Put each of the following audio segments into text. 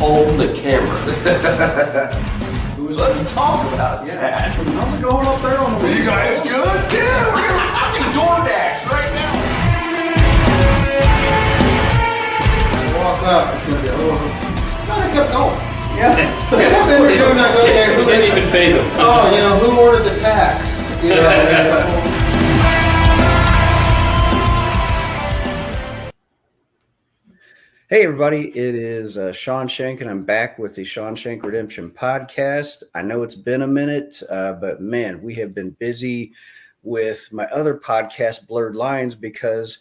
Hold the camera. Let's talk about that. How's it going up there on the You guys good? Yeah, we're gonna fucking DoorDash right now. Walk up. It's gonna be a little. No, they kept going. Yeah. Then we're doing that. Okay, We didn't even phase them. Oh, who ordered the tax? Hey everybody, it is Shank, and I'm back with the Shank Redemption podcast. I know it's been a minute, but man, we have been busy with my other podcast, Blurred Lines, because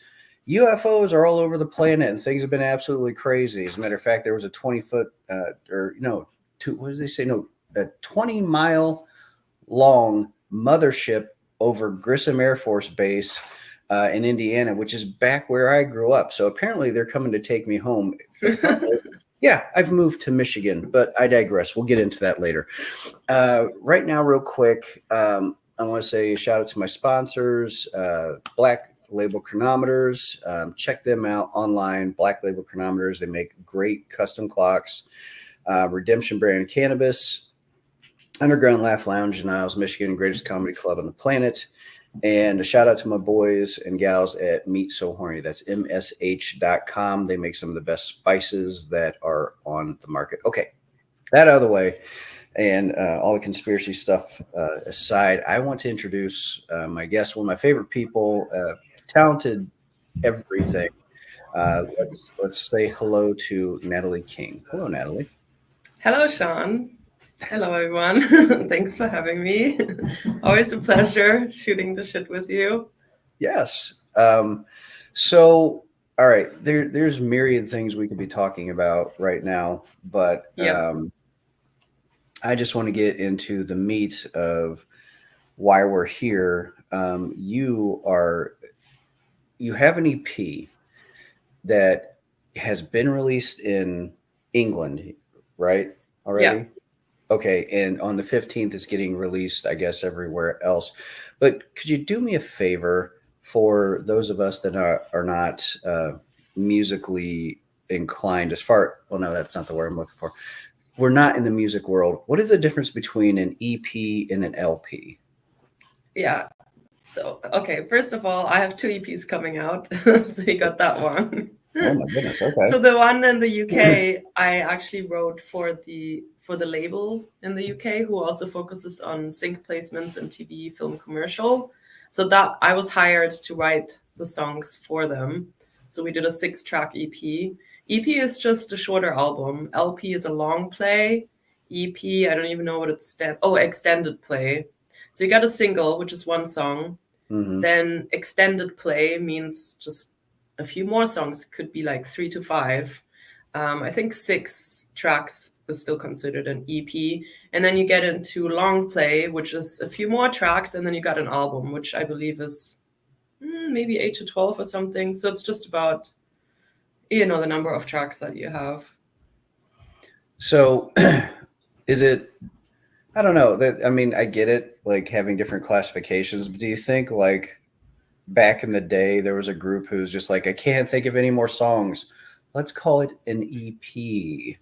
UFOs are all over the planet and things have been absolutely crazy. As a matter of fact, there was a 20-foot, a 20-mile long mothership over Grissom Air Force Base in Indiana, which is back where I grew up. So apparently they're coming to take me home. Yeah, I've moved to Michigan, but I digress. We'll get into that later. Right now, real quick, I want to say a shout out to my sponsors, Black Label Chronometers. Check them out online, Black Label Chronometers. They make great custom clocks. Redemption Brand Cannabis, Underground Laugh Lounge in Niles, Michigan, greatest comedy club on the planet. And a shout out to my boys and gals at Meat So Horny. That's msh.com. They make some of the best spices that are on the market. Okay, that out of the way. And all the conspiracy stuff aside, I want to introduce my guest, one of my favorite people, talented everything. Let's say hello to Nathalie King. Hello, Nathalie. Hello, Sean. Hello, everyone. Thanks for having me. Always a pleasure shooting the shit with you. Yes. So, all right, there's myriad things we could be talking about right now, but I just want to get into the meat of why we're here. You have an EP that has been released in England, right? Already? Yeah. Okay, and on the 15th, it's getting released, I guess, everywhere else. But could you do me a favor for those of us that are not musically inclined well, no, that's not the word I'm looking for. We're not in the music world. What is the difference between an EP and an LP? Yeah. So, okay, first of all, I have 2 EPs coming out. So you got that one. Oh my goodness, okay. So the one in the UK, I actually wrote for the label in the UK, who also focuses on sync placements and TV, film, commercial. So that I was hired to write the songs for them. So we did a 6-track EP. EP is just a shorter album. LP is a long play. EP, I don't even know what it stands. Oh, extended play. So you got a single, which is 1 song. Mm-hmm. Then extended play means just a few more songs. Could be like 3 to 5. I think 6 tracks is still considered an EP. And then you get into long play, which is a few more tracks. And then you got an album, which I believe is maybe 8 to 12 or something. So it's just about, the number of tracks that you have. So is it, I don't know, I get it, like having different classifications, but do you think like back in the day, there was a group who's just like, I can't think of any more songs. Let's call it an EP.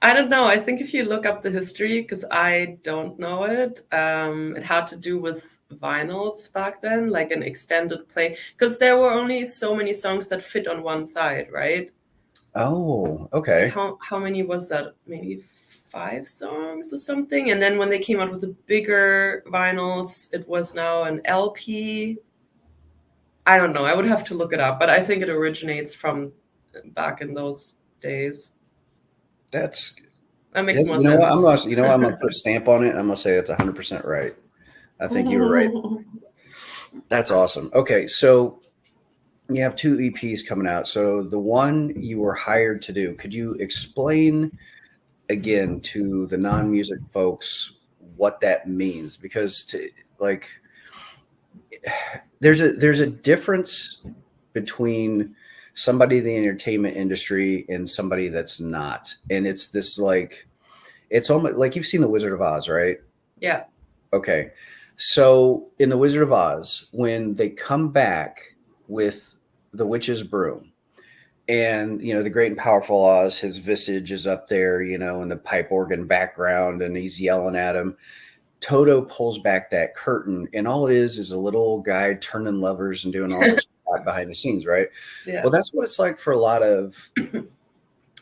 I don't know. I think if you look up the history, because I don't know it, it had to do with vinyls back then, like an extended play, because there were only so many songs that fit on one side, right? Oh, okay. How many was that? Maybe 5 songs or something. And then when they came out with the bigger vinyls, it was now an LP. I don't know. I would have to look it up, but I think it originates from back in those days. That makes more sense. I'm gonna put a stamp on it. I'm gonna say that's 100% right. I think you were right. That's awesome. Okay, so you have 2 EPs coming out. So the one you were hired to do, could you explain again to the non-music folks what that means? Because there's a difference between somebody in the entertainment industry and somebody that's not. And it's this it's almost like you've seen The Wizard of Oz, right? Yeah. Okay. So in The Wizard of Oz, when they come back with the witch's broom, And, the great and powerful Oz, his visage is up there, in the pipe organ background, and he's yelling at him. Toto pulls back that curtain, and all it is a little old guy turning levers and doing all this behind the scenes, right? Yeah. Well, that's what it's like for a lot of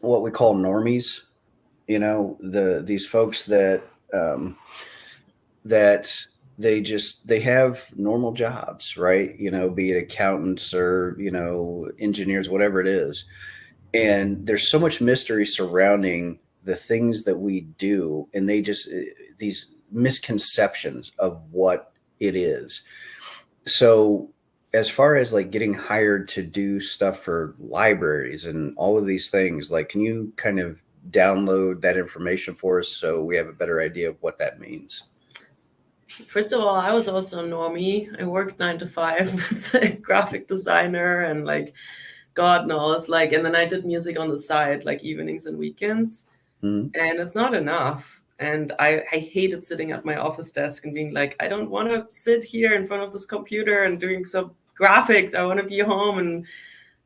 what we call normies, these folks that they have normal jobs, right? Be it accountants or, engineers, whatever it is. And there's so much mystery surrounding the things that we do, and these misconceptions of what it is. So as far as like getting hired to do stuff for libraries and all of these things, like, can you kind of download that information for us so we have a better idea of what that means? First of all, I was also a normie. I worked 9 to 5 as a graphic designer and like God knows, like, and then I did music on the side, like evenings and weekends. Mhm. And it's not enough. And I hated sitting at my office desk and being like, I don't want to sit here in front of this computer and doing some graphics. I want to be home and,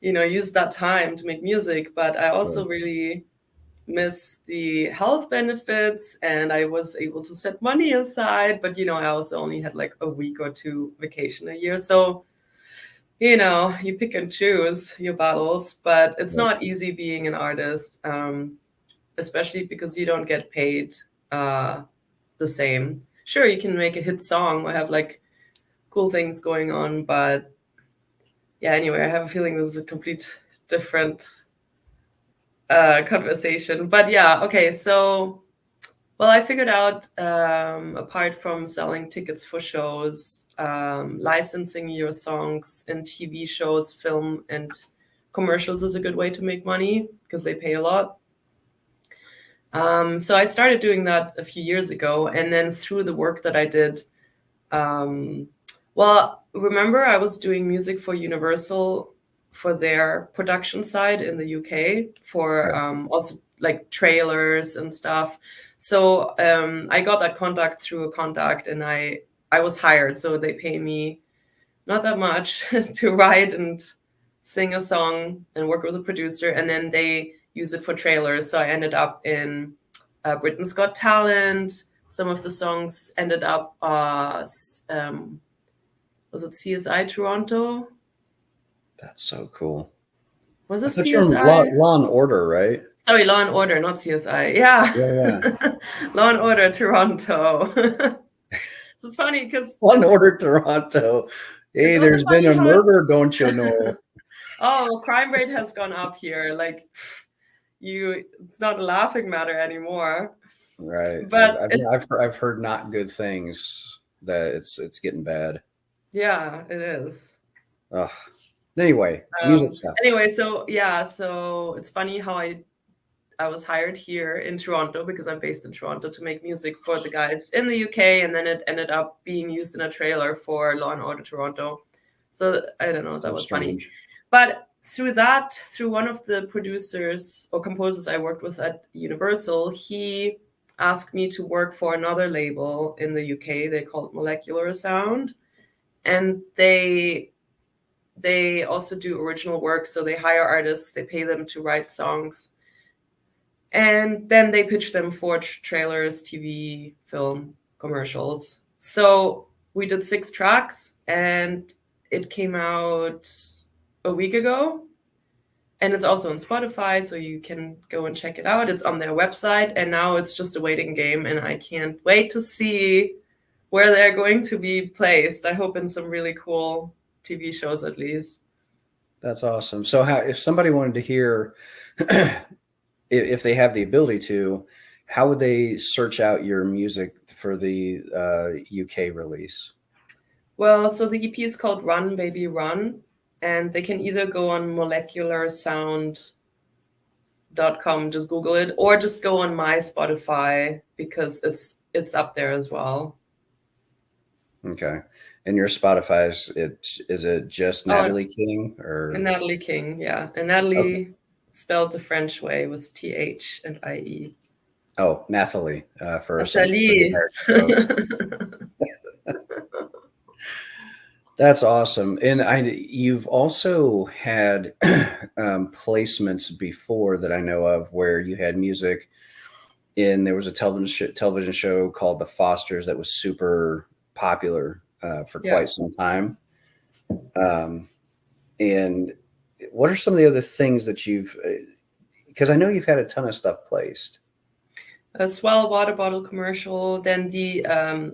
use that time to make music. But I also really miss the health benefits, and I was able to set money aside. But, I also only had like a week or 2 vacation a year. So, you pick and choose your battles, but it's not easy being an artist. Especially because you don't get paid the same. Sure, you can make a hit song or have like cool things going on, but yeah, anyway, I have a feeling this is a complete different conversation. But yeah, okay, so, well, I figured out, apart from selling tickets for shows, licensing your songs in TV shows, film, and commercials is a good way to make money because they pay a lot. So I started doing that a few years ago, and then through the work that I did, well, remember I was doing music for Universal for their production side in the UK for also like trailers and stuff. So I got that contact through a contact, and I was hired. So they pay me not that much to write and sing a song and work with a producer, and then they use it for trailers. So I ended up in Britain's Got Talent. Some of the songs ended up, was it CSI Toronto? That's so cool. Was it I thought you were CSI? Law and Order, right? Sorry, Law and Order, not CSI. Yeah. Yeah. Law and Order Toronto. So it's funny because Law and Order Toronto. Hey, there's been a murder, don't you know? Oh, crime rate has gone up here. Like, it's not a laughing matter anymore. Right. But I've heard not good things, that it's getting bad. Yeah, it is. Ugh. Anyway, music stuff. Anyway, so yeah, so it's funny how I was hired here in Toronto because I'm based in Toronto to make music for the guys in the UK, and then it ended up being used in a trailer for Law and Order Toronto. So I don't know, that was funny. But through one of the producers or composers I worked with at Universal, he asked me to work for another label in the UK. They call it Molecular Sound, and they also do original work. So they hire artists, they pay them to write songs, and then they pitch them for trailers, TV, film, commercials. So we did 6 tracks, and it came out a week ago. And it's also on Spotify, so you can go and check it out. It's on their website, and now it's just a waiting game, and I can't wait to see where they're going to be placed. I hope in some really cool TV shows at least. That's awesome. So if somebody wanted to hear, if they have the ability to, how would they search out your music for the UK release? Well, so the EP is called Run Baby Run, and they can either go on molecularsound.com, just Google it, or just go on my Spotify because it's up there as well. Okay. And your Spotify, is it just Nathalie King or? And Nathalie King, yeah. And Nathalie spelled the French way with TH and IE. Oh, Nathalie for Nathalie. folks. That's awesome. And you've also had placements before that I know of where you had music in. There was a television show called The Fosters that was super popular for Yeah. quite some time. Um, and what are some of the other things that because I know you've had a ton of stuff placed. A Swell water bottle commercial, then the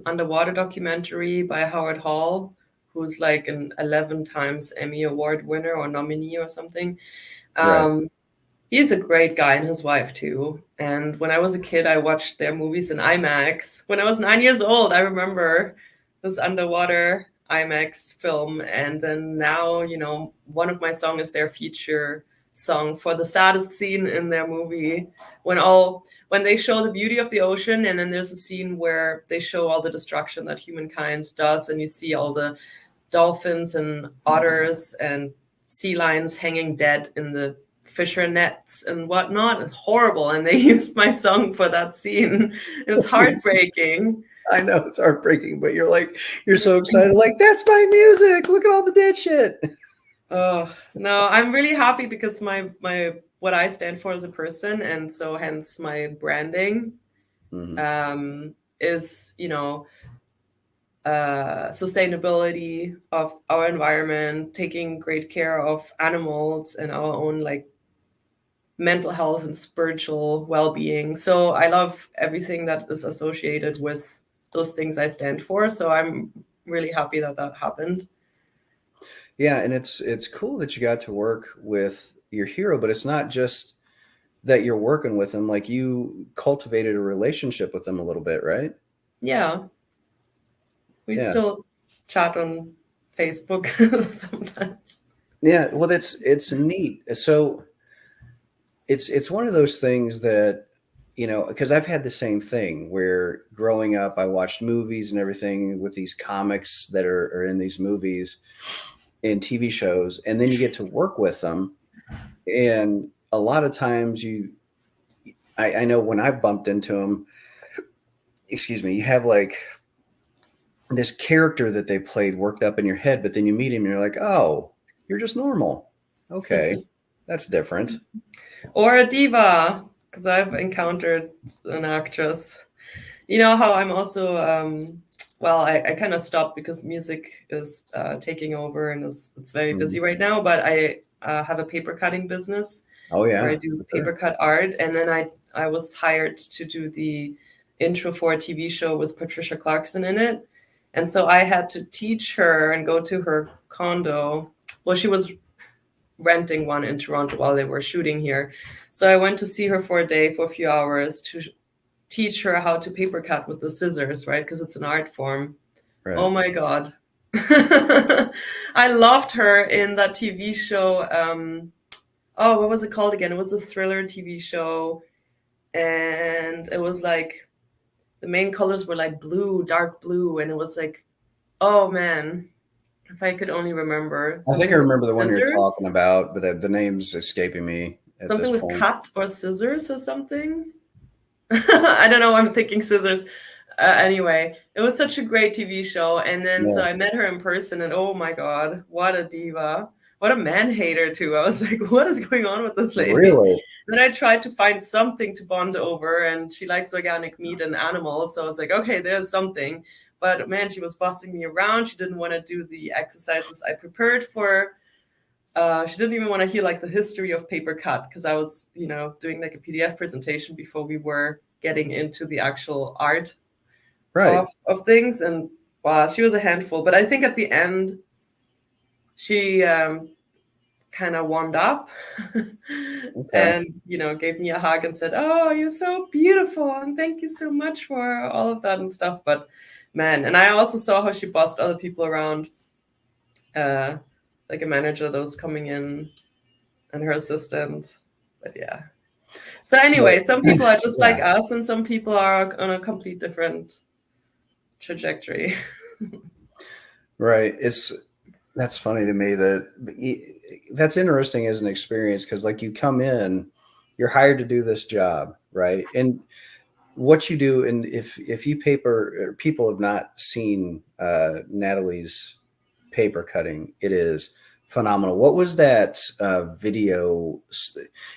underwater documentary by Howard Hall, who's like an 11 times Emmy Award winner or nominee or something. Right. He's a great guy, and his wife too. And when I was a kid, I watched their movies in IMAX. When I was 9 years old, I remember this underwater IMAX film. And then now, one of my songs is their feature song for the saddest scene in their movie when they show the beauty of the ocean, and then there's a scene where they show all the destruction that humankind does, and you see all the dolphins and otters and sea lions hanging dead in the fisher nets and whatnot. Horrible. And they used my song for that scene. It's heartbreaking. I know it's heartbreaking, but you're so excited, like, that's my music. Look at all the dead shit. Oh no, I'm really happy because my what I stand for as a person, and so hence my branding, is sustainability of our environment, taking great care of animals and our own like mental health and spiritual well-being. So I love everything that is associated with those things I stand for. So I'm really happy that happened. Yeah, and it's cool that you got to work with your hero, but it's not just that you're working with him. Like, you cultivated a relationship with him a little bit, right? Yeah. We still chat on Facebook sometimes. Yeah, well, it's neat. So it's one of those things that, because I've had the same thing where growing up, I watched movies and everything with these comics that are in these movies and TV shows, and then you get to work with them. And a lot of times I know when I bumped into them, excuse me, you have like this character that they played worked up in your head, but then you meet him and you're like, oh, you're just normal. Okay. That's different. Or a diva, because I've encountered an actress. You know how I'm also, I kind of stopped because music is taking over and it's very busy right now, but I have a paper cutting business. Oh, yeah. Where I do paper cut art. And then I was hired to do the intro for a TV show with Patricia Clarkson in it. And so I had to teach her and go to her condo. Well, she was renting one in Toronto while they were shooting here. So I went to see her for a day, for a few hours, to teach her how to paper cut with the scissors, right? Because it's an art form. Right. Oh my God. I loved her in that TV show. What was it called again? It was a thriller TV show. And it was like, the main colors were like blue, dark blue. And it was like, oh man, if I could only remember. I think I remember the one you're talking about, but the name's escaping me at something this with point. cut or scissors or something. I don't know. I'm thinking scissors. Anyway, it was such a great TV show. And then so I met her in person, and oh my God, what a diva. What a man hater too. I was like, what is going on with this lady? Really? Then I tried to find something to bond over, and she likes organic meat and animals. So I was like, okay, there's something. But man, she was bossing me around. She didn't want to do the exercises I prepared for. She didn't even want to hear like the history of paper cut, because I was, doing like a PDF presentation before we were getting into the actual art of things. And wow, she was a handful. But I think at the end, she kind of warmed up and gave me a hug and said, oh, you're so beautiful and thank you so much for all of that and stuff. But man, and I also saw how she bossed other people around, like a manager that was coming in and her assistant. But yeah, so anyway, some people are just like us and some people are on a complete different trajectory. Right. That's funny to me. That's interesting as an experience, because like you come in, you're hired to do this job, right? And what you do, and if people have not seen Nathalie's paper cutting. It is phenomenal. What was that video?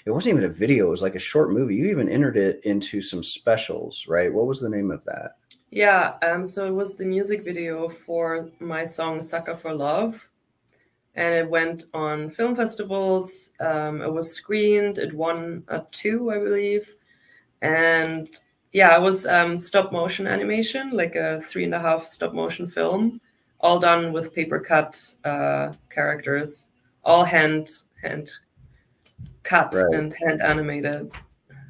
It wasn't even a video. It was like a short movie. You even entered it into some specials, right? What was the name of that? Yeah, so it was the music video for my song Sucker for Love. And it went on film festivals. It was screened. It won a 2, I believe. And yeah, it was stop motion animation, like a 3.5 stop motion film, all done with paper cut characters, all hand cut Right. and hand animated.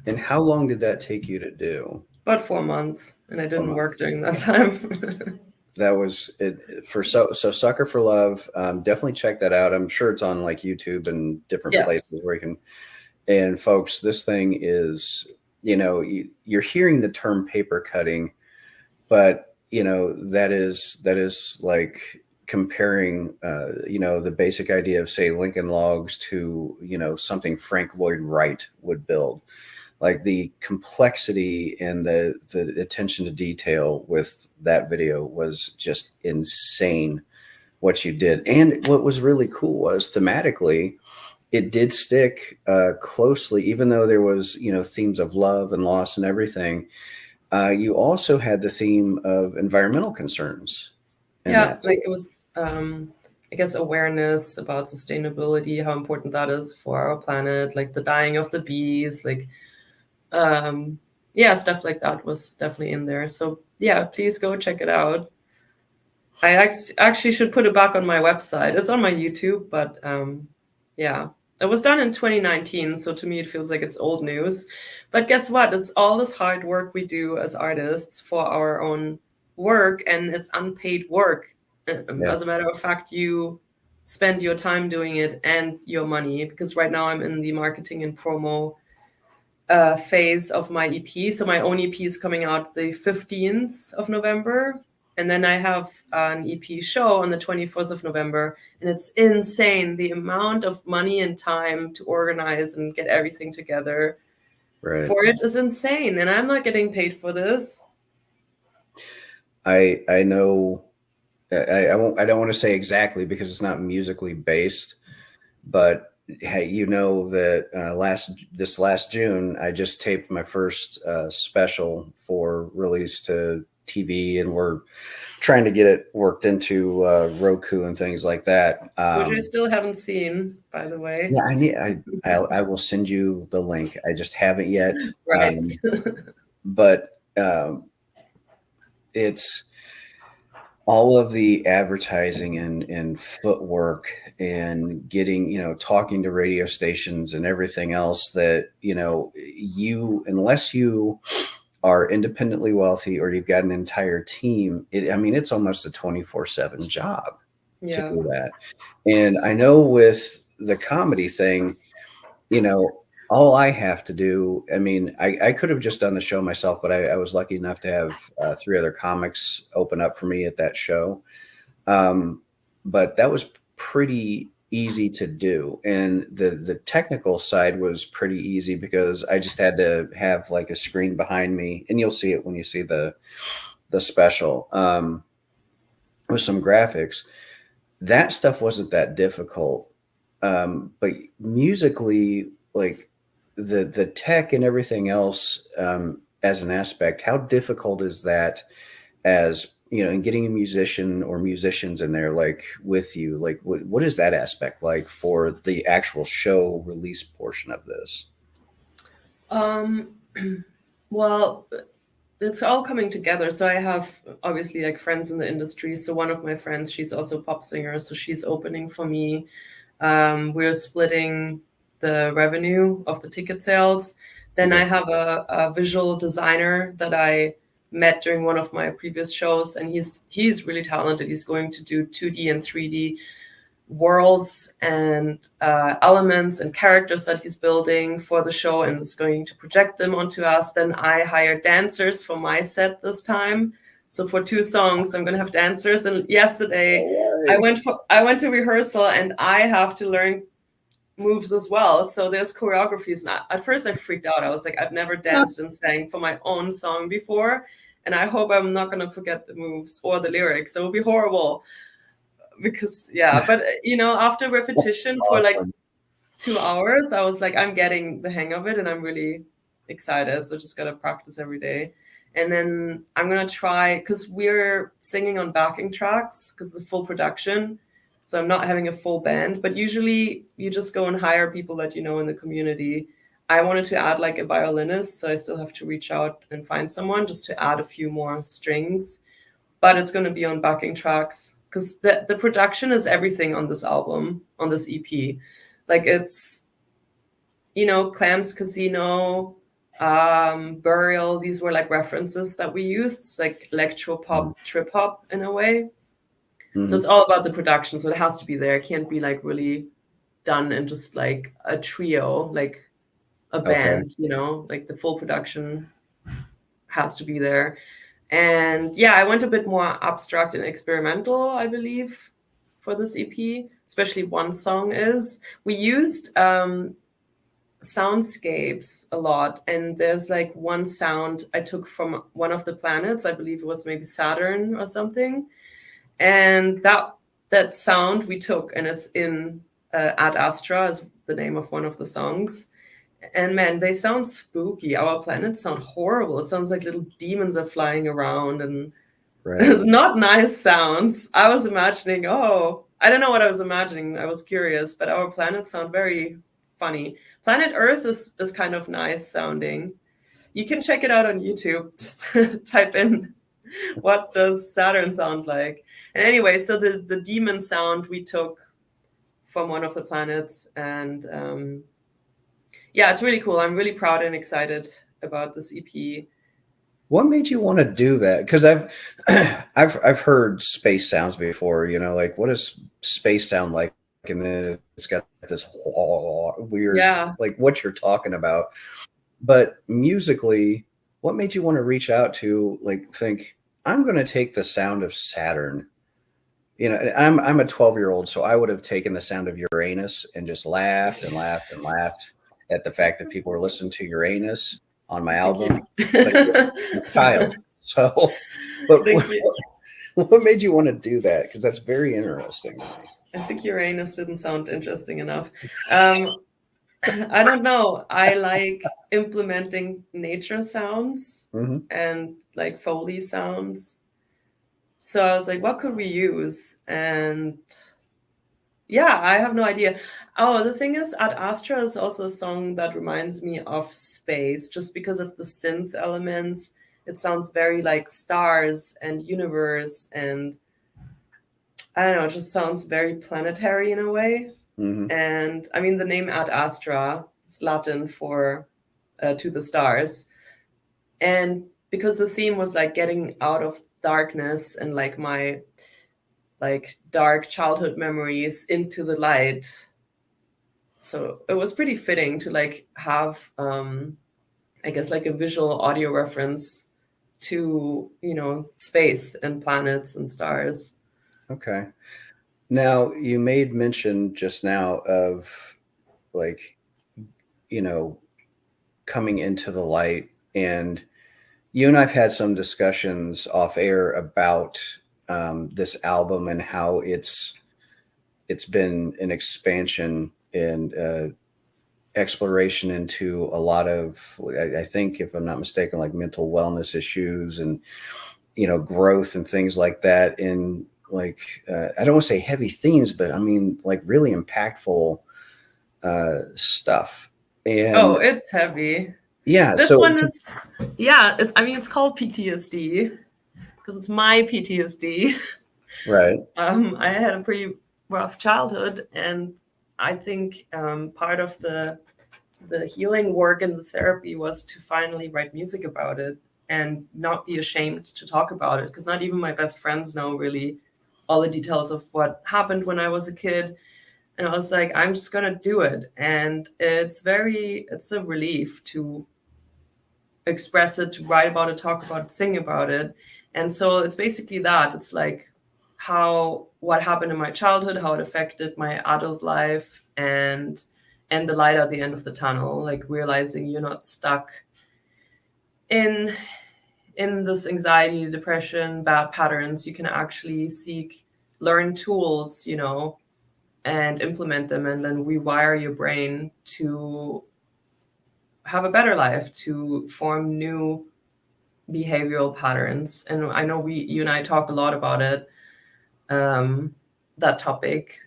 And how long did that take you to do? About 4 months, and I didn't months. work during that time. That was it for so Sucker for Love. Definitely check that out. I'm sure it's on like YouTube and different Yeah. places where you can. And folks, this thing is, you're hearing the term paper cutting, but that is like comparing, the basic idea of, say, Lincoln Logs to, something Frank Lloyd Wright would build. Like the complexity and the attention to detail with that video was just insane what you did. And what was really cool was thematically, it did stick closely, even though there was, themes of love and loss and everything. You also had the theme of environmental concerns. Yeah, like it was, I guess, awareness about sustainability, how important that is for our planet, like the dying of the bees, like, stuff like that was definitely in there. So yeah, please go check it out. I actually should put it back on my website. It's on my YouTube, but yeah, it was done in 2019. So to me, it feels like it's old news. But guess what? It's all this hard work we do as artists for our own work, and it's unpaid work. As a matter of fact, you spend your time doing it and your money, because right now I'm in the marketing and promo phase of my EP. So my own EP is coming out the 15th of November. And then I have an EP show on the 24th of November. And it's insane. The amount of money and time to organize and get everything together for it is insane. And I'm not getting paid for this. I know. I don't want to say exactly because it's not musically based, but hey, that this last June, I just taped my first special for release to TV, and we're trying to get it worked into Roku and things like that. Which I still haven't seen, by the way. Yeah, I will send you the link. I just haven't yet. Right. But it's all of the advertising and footwork and getting, talking to radio stations and everything else that, unless you are independently wealthy or you've got an entire team, it's almost a 24/7 job to do that. And I know with the comedy thing, all I have to do, I could have just done the show myself, but I was lucky enough to have 3 other comics open up for me at that show. But that was pretty easy to do. And the technical side was pretty easy because I just had to have like a screen behind me, and you'll see it when you see the special with some graphics. That stuff wasn't that difficult. But musically, like the tech and everything else as an aspect, how difficult is that as, and getting a musician or musicians in there, like with you, like what is that aspect like for the actual show release portion of this? Well, it's all coming together. So I have obviously like friends in the industry. So one of my friends, she's also a pop singer. So she's opening for me. We're splitting the revenue of the ticket sales. Then I have a visual designer that I met during one of my previous shows, and he's really talented. He's going to do 2D and 3D worlds and elements and characters that he's building for the show, and is going to project them onto us. Then I hire dancers for my set this time. So for 2 songs, I'm gonna have dancers. And yesterday, I went to rehearsal, and I have to learn moves as well. So there's choreographies. And at first, I freaked out. I was like, I've never danced and sang for my own song before, and I hope I'm not gonna forget the moves or the lyrics. It will be horrible. because yeah, but after repetition for like Awesome. 2 hours, I was like, I'm getting the hang of it and I'm really excited. So just gotta practice every day. And then I'm gonna try, because we're singing on backing tracks because the full production. So I'm not having a full band, but usually you just go and hire people that you know in the community. I wanted to add like a violinist, so I still have to reach out and find someone just to add a few more strings. But it's gonna be on backing tracks because the production is everything on this album, on this EP. Like it's Clams Casino, Burial. These were like references that we used. It's like electro pop, trip hop in a way. So Mhm. it's all about the production. So it has to be there. It can't be like really done in just like a trio, like a Okay. band. Like the full production has to be there. And yeah, I went a bit more abstract and experimental, I believe, for this EP. Especially one song is we used soundscapes a lot, and there's like one sound I took from one of the planets. I believe it was maybe Saturn or something, and that sound we took, and it's in Ad Astra is the name of one of the songs. And man, they sound spooky. Our planets sound horrible. It sounds like little demons are flying around and Right. not nice sounds. I was imagining, I don't know what I was imagining. I was curious, but our planets sound very funny. Planet Earth is kind of nice sounding. You can check it out on YouTube. Just type in what does Saturn sound like. And anyway, so the demon sound we took from one of the planets, and yeah, it's really cool. I'm really proud and excited about this EP. What made you want to do that? Because I've I've heard space sounds before. Like what does space sound like? And then it's got this weird, Yeah. like what you're talking about. But musically, what made you want to reach out to like think I'm going to take the sound of Saturn? I'm a 12-year-old, so I would have taken the sound of Uranus and just laughed and laughed and laughed at the fact that people were listening to Uranus on my Thank you. album. But I'm a child, so. But Thank you. what made you want to do that? Because that's very interesting to me. I think Uranus didn't sound interesting enough. I don't know. I like implementing nature sounds Hmm. and like Foley sounds. So I was like, what could we use? And yeah, I have no idea. Oh, the thing is, Ad Astra is also a song that reminds me of space just because of the synth elements. It sounds very like stars and universe, and I don't know, it just sounds very planetary in a way. Hmm. And I mean, the name Ad Astra is Latin for to the stars. And because the theme was like getting out of darkness and like my like dark childhood memories into the light. So it was pretty fitting to like have I guess like a visual audio reference to, space and planets and stars. Okay. Now you made mention just now of like you know coming into the light, and you and I've had some discussions off air about this album and how it's been an expansion and exploration into a lot of, I think, if I'm not mistaken, like mental wellness issues and growth and things like that. In like I don't want to say heavy themes, but I mean like really impactful stuff. Oh, And it's heavy. yeah, This so one is, yeah, I mean, it's called PTSD because it's my PTSD. right. I had a pretty rough childhood, and I think part of the healing work and the therapy was to finally write music about it and not be ashamed to talk about it, because not even my best friends know really all the details of what happened when I was a kid. And I was like, I'm just gonna do it, and it's a relief to express it, to write about it, talk about it, sing about it. And so it's basically that. It's like what happened in my childhood, how it affected my adult life, and the light at the end of the tunnel, like realizing you're not stuck in this anxiety, depression, bad patterns. You can actually seek learn tools, and implement them, and then rewire your brain to have a better life, to form new behavioral patterns. And I know you and I talk a lot about it, that topic,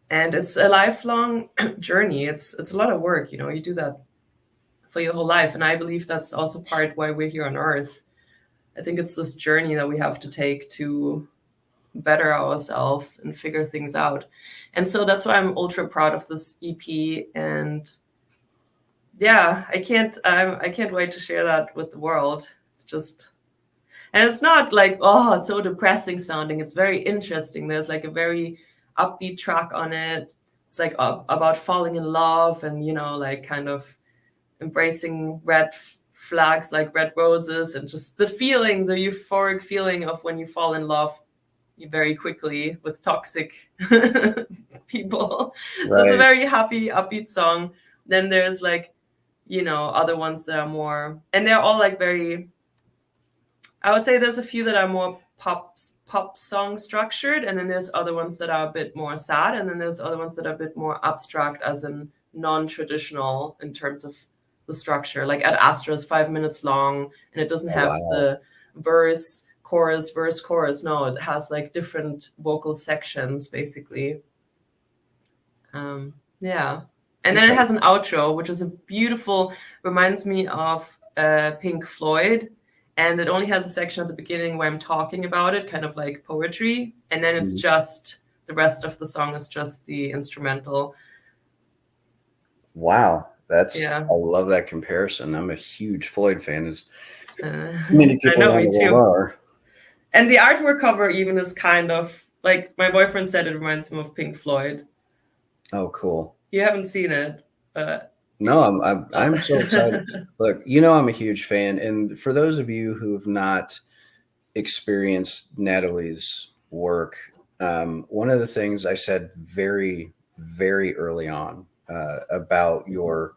and it's a lifelong journey. It's a lot of work, you do that for your whole life. And I believe that's also part why we're here on Earth. I think it's this journey that we have to take to better ourselves and figure things out. And so that's why I'm ultra proud of this EP. And yeah, I can't wait to share that with the world. It's just, and it's not like, oh, it's so depressing sounding. It's very interesting. There's like a very upbeat track on it. It's like about falling in love and, like kind of embracing red flags like red roses, and just the euphoric feeling of when you fall in love very quickly with toxic people. Right. So it's a very happy, upbeat song. Then there's like, other ones that are more, and they're all like very, I would say there's a few that are more pop song structured, and then there's other ones that are a bit more sad, and then there's other ones that are a bit more abstract, as in non-traditional in terms of the structure. Like Ad Astra is 5 minutes long, and it doesn't have the verse, chorus. No, it has like different vocal sections, basically. Yeah. And then it has an outro, which is a beautiful, reminds me of Pink Floyd. And it only has a section at the beginning where I'm talking about it, kind of like poetry. And then it's just, the rest of the song is just the instrumental. Wow. I love that comparison. I'm a huge Floyd fan, as many people around the world are. And the artwork cover even is kind of like, my boyfriend said it reminds him of Pink Floyd. Oh, cool. You haven't seen it. No, I'm so excited. Look, I'm a huge fan. And for those of you who have not experienced Nathalie's work, one of the things I said very, very early on about your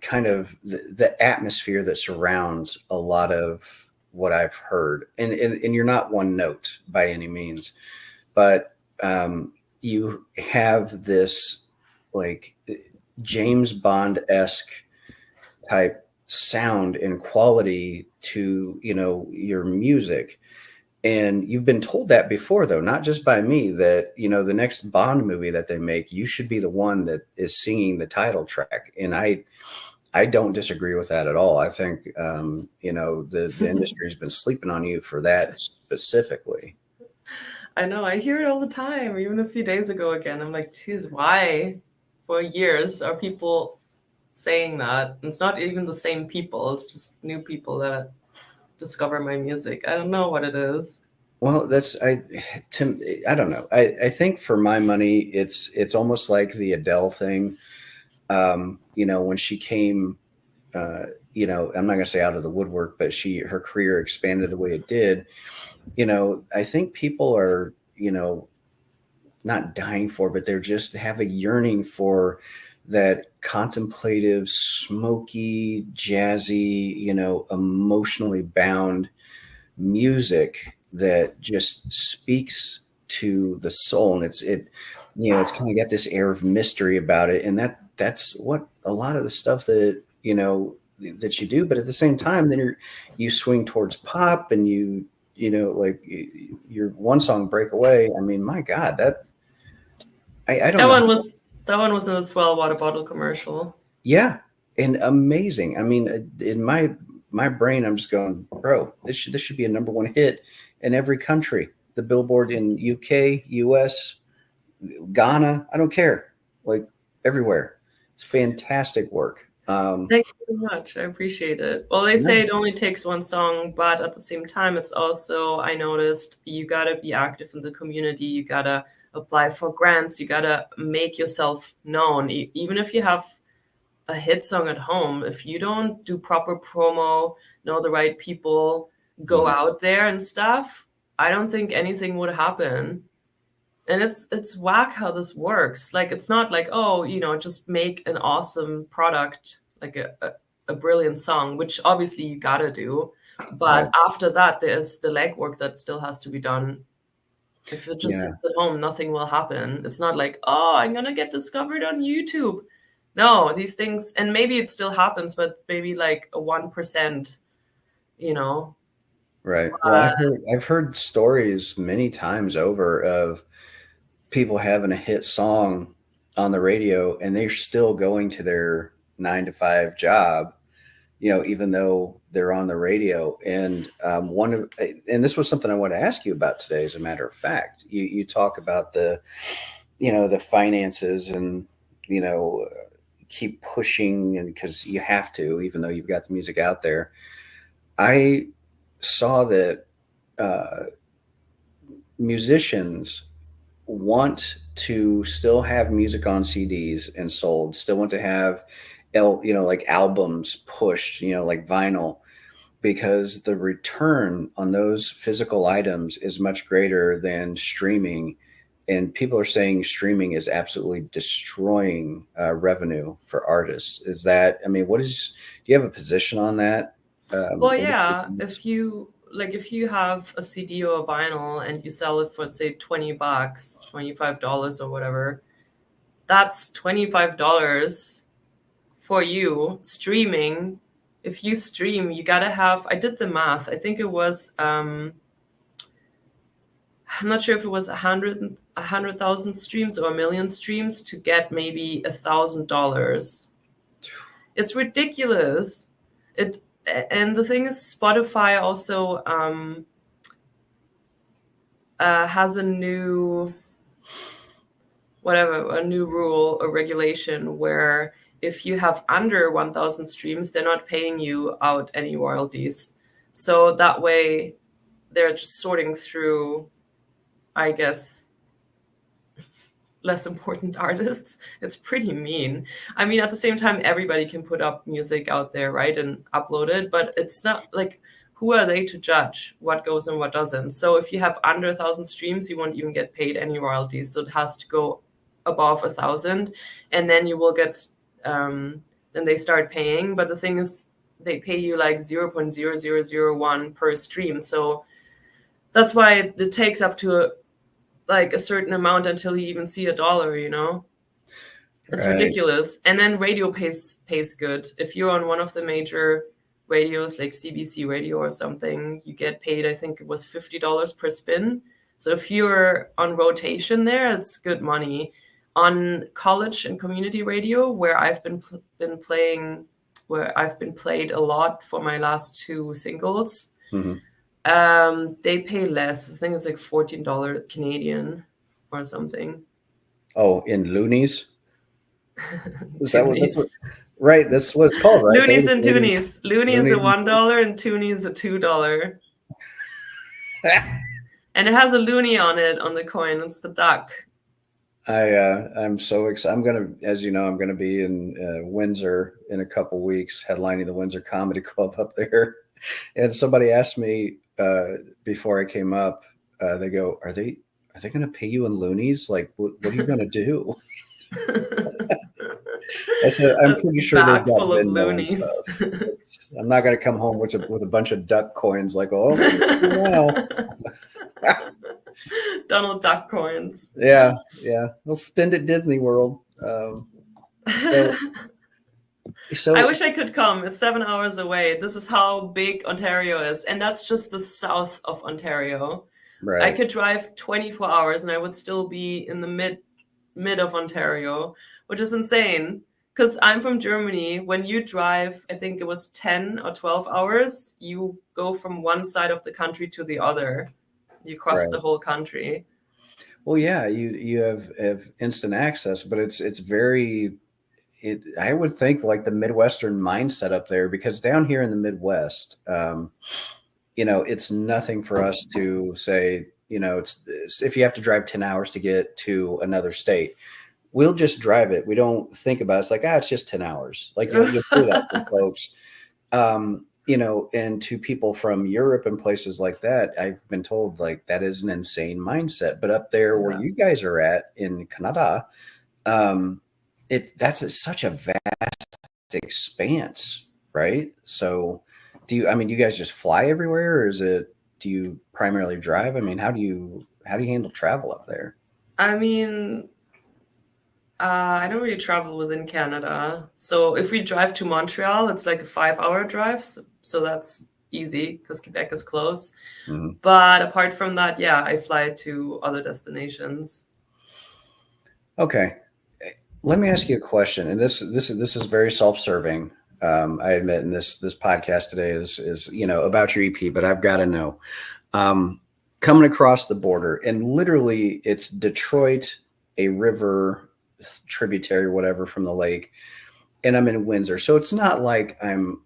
kind of the atmosphere that surrounds a lot of what I've heard, and you're not one note by any means, but you have this like James Bond-esque type sound and quality to your music. And you've been told that before, though, not just by me, that the next Bond movie that they make, you should be the one that is singing the title track. And I don't disagree with that at all. I think the industry has been sleeping on you for that specifically. I know, I hear it all the time. Even a few days ago again, I'm like, geez, why for years are people saying that? And it's not even the same people. It's just new people that discover my music. I don't know what it is. Well, I don't know. I think for my money, it's almost like the Adele thing. When she came, I'm not going to say out of the woodwork, but her career expanded the way it did. I think people are, not dying for, but they're just have a yearning for that contemplative, smoky, jazzy, emotionally bound music that just speaks to the soul. And it's kind of got this air of mystery about it. And that's what a lot of the stuff that, that you do. But at the same time, then you swing towards pop, and like your one song, Breakaway. I mean, my God, I don't know. That one was in a Swell water bottle commercial. Yeah. And amazing. I mean, in my brain, I'm just going, bro, this should be a number one hit in every country. The Billboard in UK, US, Ghana, I don't care. Like everywhere. It's fantastic work. Thank you so much. I appreciate it. Well, they say it only takes one song, but at the same time, it's also, I noticed, you got to be active in the community. You got to apply for grants. You got to make yourself known. Even if you have a hit song at home, if you don't do proper promo, know the right people, go out there and stuff, I don't think anything would happen. And it's whack how this works. Like, it's not like, oh, just make an awesome product, like a brilliant song, which obviously you gotta do. But after that, there's the legwork that still has to be done. If it just Yeah. sits at home, nothing will happen. It's not like, oh, I'm gonna get discovered on YouTube. No, these things, and maybe it still happens, but maybe like a 1%, you know. Right. Well, I've heard stories many times over of people having a hit song on the radio and they're still going to their 9 to 5 job, even though they're on the radio. And and this was something I want to ask you about today. As a matter of fact, you talk about the finances and you know keep pushing, and because you have to, even though you've got the music out there. I saw that uh, musicians want to still have music on CDs and sold, still want to have like albums pushed, like vinyl, because the return on those physical items is much greater than streaming. And people are saying streaming is absolutely destroying revenue for artists. Is that, I mean, do you have a position on that? Well, What's yeah, if you have a CD or a vinyl and you sell it for, say, $20, $25 or whatever, that's $25 for you streaming. If you stream, you gotta have, I did the math. I think it was I'm not sure if it was 100,000 streams or 1 million streams to get maybe $1,000. It's ridiculous. And the thing is, Spotify also has a new rule or regulation where if you have under 1,000 streams, they're not paying you out any royalties. So that way, they're just sorting through, I guess, less important artists. It's pretty mean. I mean, at the same time, everybody can put up music out there, right, and upload it, but it's not like, who are they to judge what goes and what doesn't? So if you have under 1,000 streams, you won't even get paid any royalties. So it has to go above 1,000, and then you will get then they start paying. But the thing is, they pay you like 0.0001 per stream. So that's why it takes up to a certain amount until you even see $1, It's Right. ridiculous. And then radio pays good. If you're on one of the major radios like CBC radio or something, you get paid, I think it was $50 per spin. So if you're on rotation there, it's good money. On college and community radio, where I've been playing, where I've been played a lot for my last 2 singles, they pay less. I think it's like $14 Canadian or something. Oh, in loonies? Is that Toonies. right? That's what it's called, right? Loonies and toonies. Loonies Loonies a $1 and toonies a $2. And it has a loony on it on the coin. It's the duck. I'm so excited. As you know, I'm gonna be in Windsor in a couple weeks, headlining the Windsor Comedy Club up there. And somebody asked me before I came up, they go, "Are they going to pay you in loonies? Like, what are you going to do?" I said, "I'm pretty sure they've got full of Venmo and loonies. stuff. I'm not going to come home with a bunch of duck coins. Like, oh, wow." Donald Duck coins. Yeah. They'll spend at Disney World. So I wish I could come. It's 7 hours away. This is how big Ontario is, and that's just the south of Ontario. right. I could drive 24 hours, and I would still be in the mid of Ontario, which is insane. Because I'm from Germany. When you drive, I think it was 10 or 12 hours, you go from one side of the country to the other. You cross Right. the whole country. Well, yeah, you have instant access, but it's very. I would think like the Midwestern mindset up there, because down here in the Midwest, it's nothing for us to say, it's if you have to drive 10 hours to get to another state, we'll just drive it. We don't think about it. It's like, it's just 10 hours. Like you'll do that with folks. And to people from Europe and places like that, I've been told like that is an insane mindset. But up there where you guys are at in Canada, that's such a vast expanse, right? So do you guys just fly everywhere, or do you primarily drive? I mean, how do you do you handle travel up there? I mean, I don't really travel within Canada. So if we drive to Montreal, it's like a 5-hour drive. So that's easy because Quebec is close. Mm-hmm. But apart from that, yeah, I fly to other destinations. Okay. Let me ask you a question, and this is very self-serving. I admit, and this podcast today is about your EP, but I've got to know. Coming across the border, and literally, it's Detroit, a river tributary, whatever, from the lake, and I'm in Windsor, so it's not like I'm,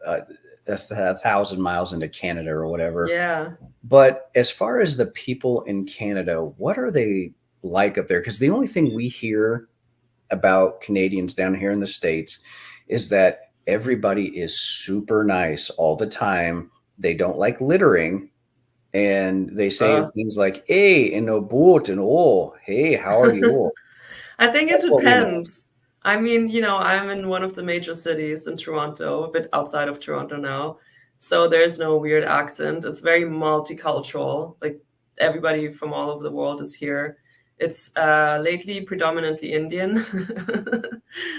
uh, 1,000 miles into Canada or whatever. Yeah. But as far as the people in Canada, what are they like up there? Because the only thing we hear about Canadians down here in the States is that everybody is super nice all the time. They don't like littering. And they say things like, hey, and no boot, and oh, hey, how are you? I think it That's what we know. depends. I mean, I'm in one of the major cities in Toronto, a bit outside of Toronto now. So there's no weird accent. It's very multicultural. Like everybody from all over the world is here. It's lately predominantly Indian,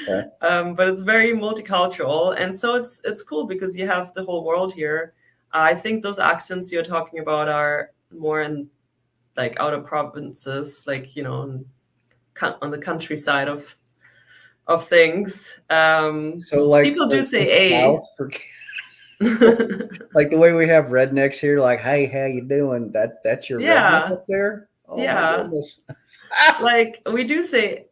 Okay. but it's very multicultural, and so it's cool because you have the whole world here. I think those accents you're talking about are more in like outer provinces, like on the countryside of things. So like People do the say South for like the way we have rednecks here, like, hey, how you doing? That's your redneck Yeah, up there? Oh my yeah. goodness. Like we do say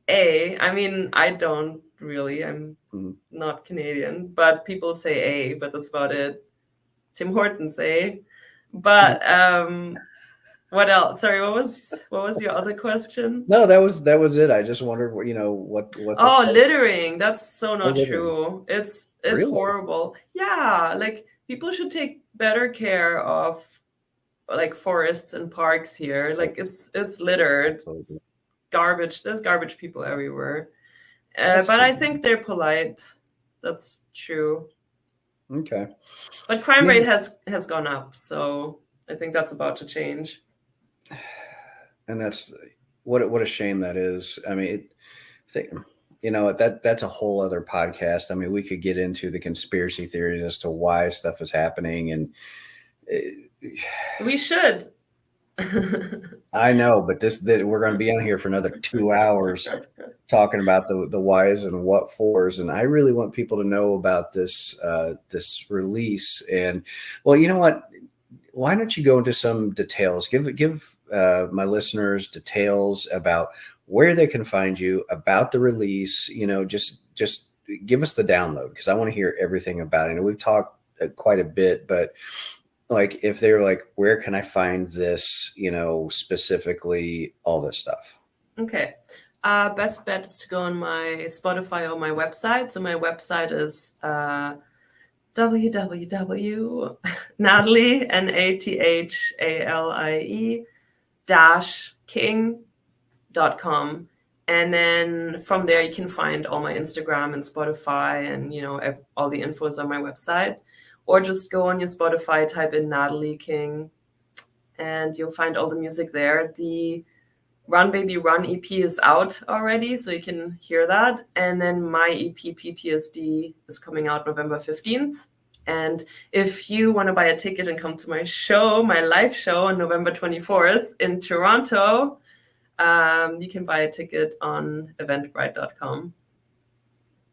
A. I mean, I don't really. I'm Mhm. not Canadian, but people say A, but that's about it. Tim Hortons A. But what else? Sorry, what was your other question? No, that was it. I just wondered what what the Oh, folks littering. That's so are not living. true. It's Really? horrible. Yeah, like people should take better care of like forests and parks here. Oh, Like it's littered. absolutely. It's garbage. There's garbage people everywhere. That's But too I bad. think they're polite. That's true. Okay. But crime Yeah. rate has gone up, so I think that's about to change. And that's what a shame that is. I mean, think, that's a whole other podcast. I mean, we could get into the conspiracy theories as to why stuff is happening, and We should. I know, but we're going to be on here for another 2 hours talking about the whys and what fors, and I really want people to know about this release. And well, you know what? Why don't you go into some details? Give my listeners details about where they can find you, about the release. Just give us the download because I want to hear everything about it. And we've talked quite a bit, but like if they're like, where can I find this? Specifically all this stuff. Okay. Best bet is to go on my Spotify or my website. So my website is www.Nathalie, Nathalie -king.com. And then from there, you can find all my Instagram and Spotify, and all the info is on my website. Or just go on your Spotify, type in Nathalie King, and you'll find all the music there. The Run Baby Run EP is out already, so you can hear that. And then my EP PTSD is coming out November 15th. And if you want to buy a ticket and come to my show, my live show on November 24th in Toronto, you can buy a ticket on eventbrite.com.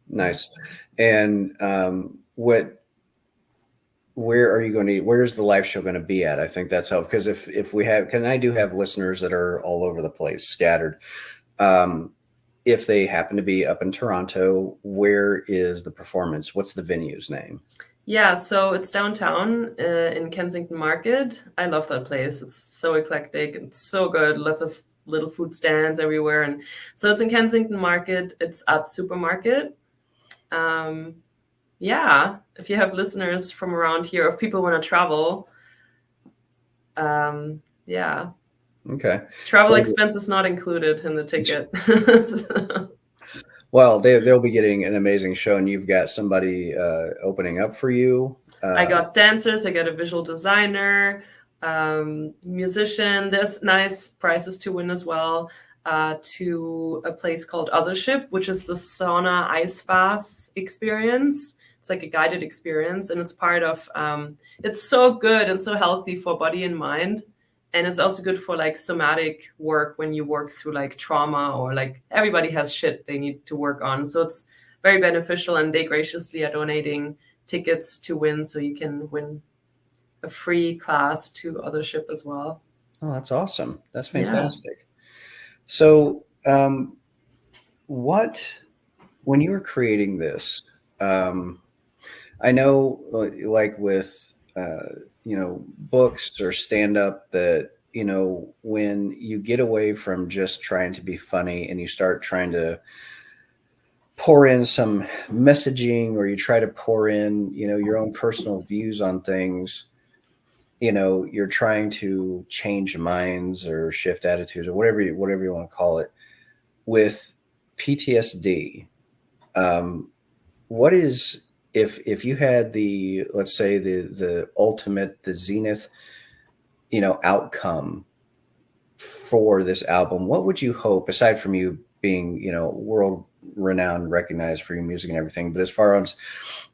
Nice. And where's the live show going to be at? I think that's helpful because if we have, because I do have listeners that are all over the place, scattered. If they happen to be up in Toronto, where is the performance? What's the venue's name? Yeah, so it's downtown in Kensington Market. I love that place. It's so eclectic and so good. Lots of little food stands everywhere. And so it's in Kensington Market. It's at Supermarket. Yeah, if you have listeners from around here, if people want to travel, yeah. Okay. Travel expenses not included in the ticket. Well, they'll be getting an amazing show, and you've got somebody opening up for you. I got dancers, I got a visual designer, musician. There's nice prizes to win as well, to a place called Othership, which is the sauna ice bath experience. It's like a guided experience, and it's part of. It's so good and so healthy for body and mind, and it's also good for like somatic work when you work through like trauma, or like everybody has shit they need to work on. So it's very beneficial, and they graciously are donating tickets to win, so you can win a free class to Othership as well. Oh, that's awesome. That's Yeah. fantastic. So, when you were creating this, I know, like with, books or stand up, that, when you get away from just trying to be funny and you start trying to pour in some messaging, or you try to pour in, your own personal views on things, you're trying to change minds or shift attitudes, or whatever you want to call it. With PTSD, what is, if you had the, let's say, the ultimate, the zenith, outcome for this album, what would you hope, aside from you being, world renowned, recognized for your music and everything, but as far as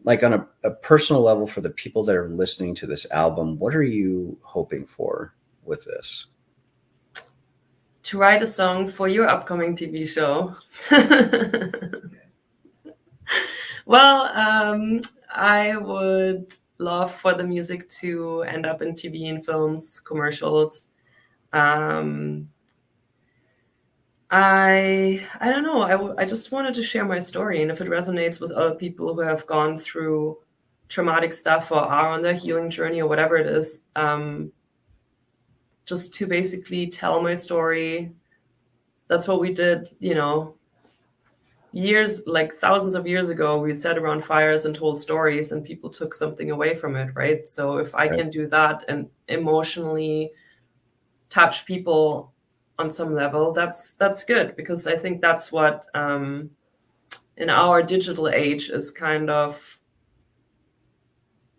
like on a personal level, for the people that are listening to this album, what are you hoping for with this? To write a song for your upcoming TV show. Well, I would love for the music to end up in TV and films, commercials. I don't know. I just wanted to share my story, and if it resonates with other people who have gone through traumatic stuff or are on their healing journey or whatever it is, just to basically tell my story. That's what we did, years, like thousands of years ago. We sat around fires and told stories, and people took something away from it, right? So if I can do that and emotionally touch people on some level, that's good, because I think that's what in our digital age is kind of,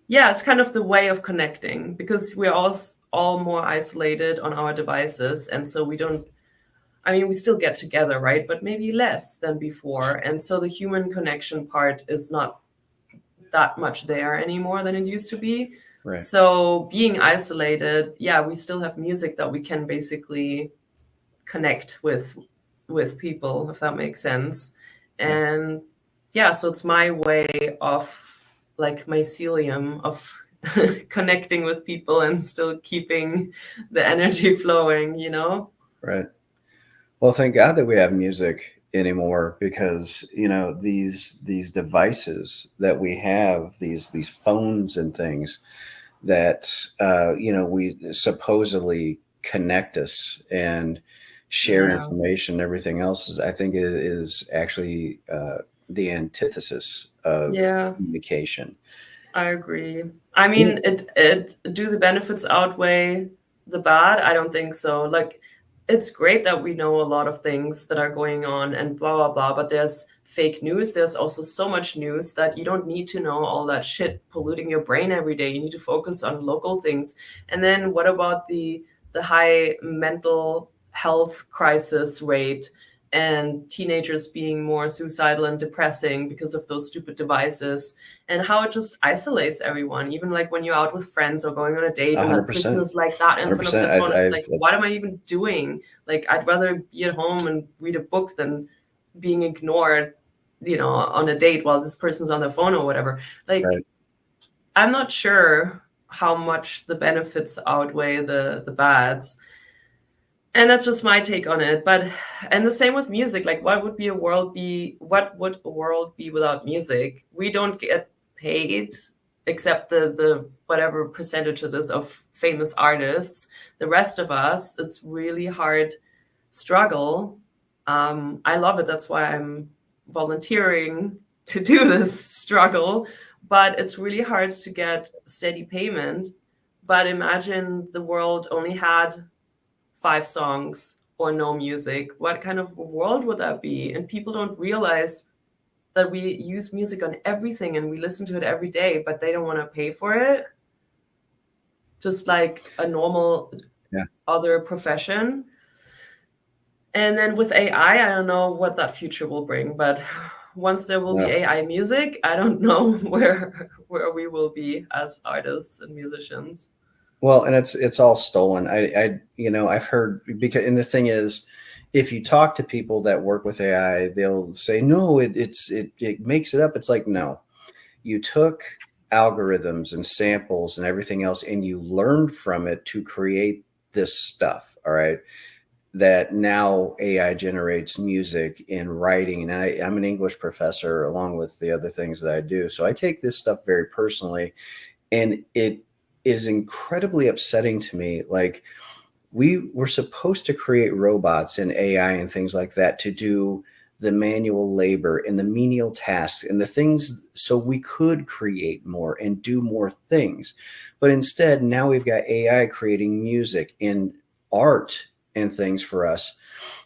it's kind of the way of connecting, because we're all more isolated on our devices, and so we still get together, right? But maybe less than before. And so the human connection part is not that much there anymore than it used to be. Right. So being isolated, we still have music that we can basically connect with people, if that makes sense. And so it's my way of, like, mycelium of connecting with people and still keeping the energy flowing, Right. Well, thank God that we have music anymore, because these devices that we have, these phones and things that we supposedly connect us and share information and everything else, is, I think, it is actually the antithesis of communication. I agree. I mean, it do the benefits outweigh the bad? I don't think so. Like, it's great that we know a lot of things that are going on and blah, blah, blah, but there's fake news. There's also so much news that you don't need to know all that shit polluting your brain every day. You need to focus on local things. And then what about the high mental health crisis rate, and teenagers being more suicidal and depressing because of those stupid devices, and how it just isolates everyone, even like when you're out with friends or going on a date, and that person is like that in front of the phone. It's like, what am I even doing? Like, I'd rather be at home and read a book than being ignored, on a date while this person's on their phone or whatever. Like, I'm not sure how much the benefits outweigh the bads. And that's just my take on it. And the same with music. Like, what would a world be without music? We don't get paid, except the whatever percentage it is of famous artists. The rest of us, it's really hard struggle. I love it. That's why I'm volunteering to do this struggle. But it's really hard to get steady payment. But imagine the world only had 5 songs or no music. What kind of world would that be? And people don't realize that we use music on everything and we listen to it every day, but they don't want to pay for it. just like a normal Yeah. other profession. And then with AI, I don't know what that future will bring, but once there will be No. AI music, I don't know where we will be as artists and musicians. Well, and it's all stolen. I've heard, because, and the thing is, if you talk to people that work with AI, they'll say, no, it makes it up. It's like, no, you took algorithms and samples and everything else, and you learned from it to create this stuff. All right. That now AI generates music and writing. And I'm an English professor along with the other things that I do. So I take this stuff very personally. And it is incredibly upsetting to me. Like, we were supposed to create robots and AI and things like that to do the manual labor and the menial tasks and the things so we could create more and do more things. But instead, now we've got AI creating music and art and things for us,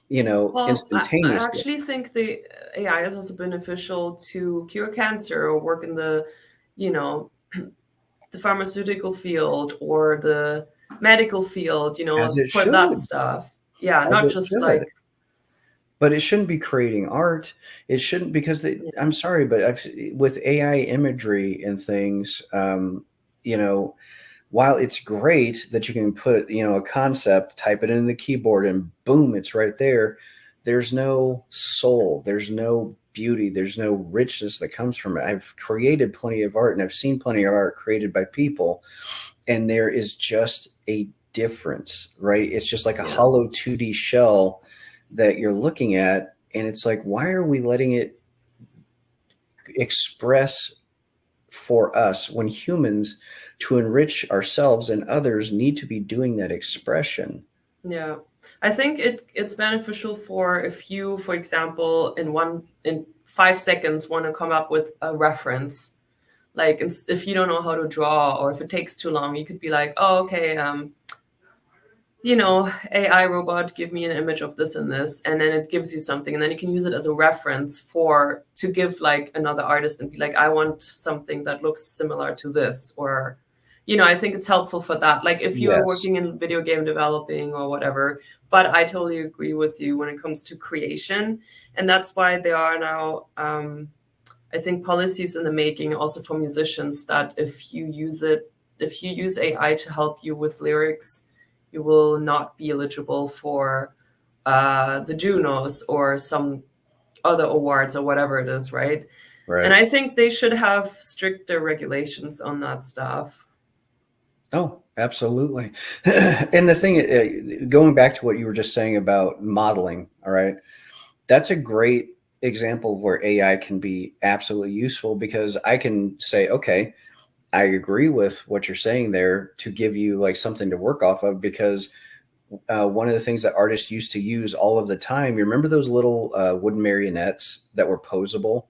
Well, I instantaneously. actually think the AI is also beneficial to cure cancer or work in the, you know, the pharmaceutical field or the medical field, As it for that should, stuff. Yeah, as not it just should. like, But it shouldn't be creating art. It shouldn't, because yeah, I'm sorry, but with AI imagery and things, you know, while it's great that you can put, a concept, type it in the keyboard, and boom, it's right there. There's no soul. There's no beauty. There's no richness that comes from it. I've created plenty of art, and I've seen plenty of art created by people, and there is just a difference, right? It's just like a yeah, hollow 2D shell that you're looking at, and it's like, why are we letting it express for us when humans, to enrich ourselves and others, need to be doing that expression? yeah. I think it's beneficial for if you, for example, in 5 seconds want to come up with a reference. Like if you don't know how to draw or if it takes too long, you could be like, oh, okay, AI robot, give me an image of this and this, and then it gives you something, and then you can use it as a reference to give like another artist and be like, I want something that looks similar to this, or, I think it's helpful for that. Like if you are Yes. working in video game developing or whatever, but I totally agree with you when it comes to creation, and that's why there are now, I think, policies in the making also for musicians that if you use AI to help you with lyrics, you will not be eligible for the Junos or some other awards or whatever it is, right? And Right. I think they should have stricter regulations on that stuff. Oh, absolutely. And the thing, going back to what you were just saying about modeling, all right, that's a great example of where AI can be absolutely useful, because I can say, okay, I agree with what you're saying there, to give you like something to work off of. Because one of the things that artists used to use all of the time, you remember those little wooden marionettes that were posable?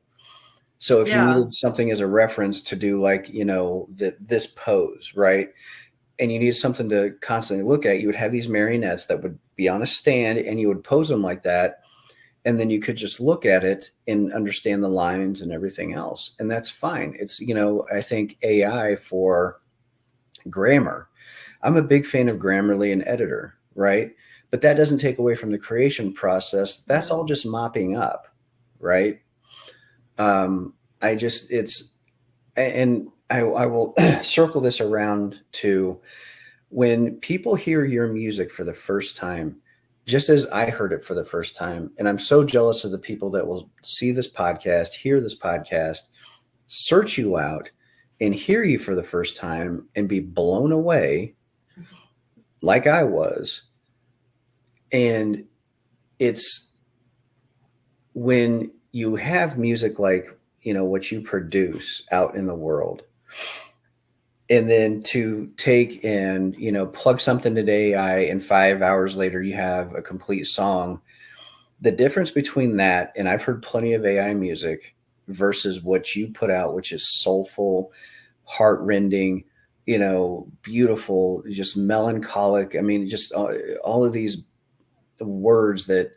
So if you Yeah, needed something as a reference to do, like, this pose, right? And you needed something to constantly look at, you would have these marionettes that would be on a stand, and you would pose them like that. And then you could just look at it and understand the lines and everything else. And that's fine. It's, I think AI for grammar. I'm a big fan of Grammarly and Editor, right? But that doesn't take away from the creation process. That's yeah, all just mopping up, right? I just, it's, and I will circle this around to, when people hear your music for the first time, just as I heard it for the first time, and I'm so jealous of the people that will see this podcast, hear this podcast, search you out, and hear you for the first time and be blown away like I was. And it's when you have music like, what you produce out in the world, and then to take and, plug something into AI, and 5 hours later you have a complete song. The difference between that, and I've heard plenty of AI music, versus what you put out, which is soulful, heartrending, beautiful, just melancholic. I mean, just all of these words that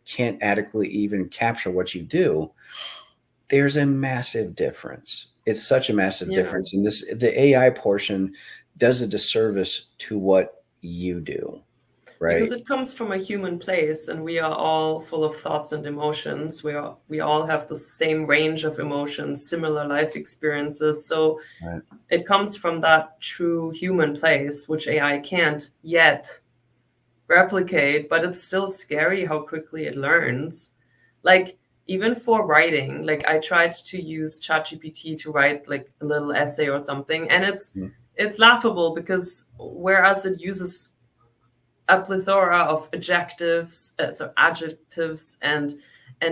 can't adequately even capture what you do. There's a massive difference. It's such a massive yeah, difference. And the AI portion does a disservice to what you do, right? Because it comes from a human place, and we are all full of thoughts and emotions. We all have the same range of emotions, similar life experiences. So Right. it comes from that true human place, which AI can't yet replicate, but it's still scary how quickly it learns. Like, even for writing, like I tried to use ChatGPT to write like a little essay or something, and Mhm. it's laughable because whereas it uses a plethora of adjectives and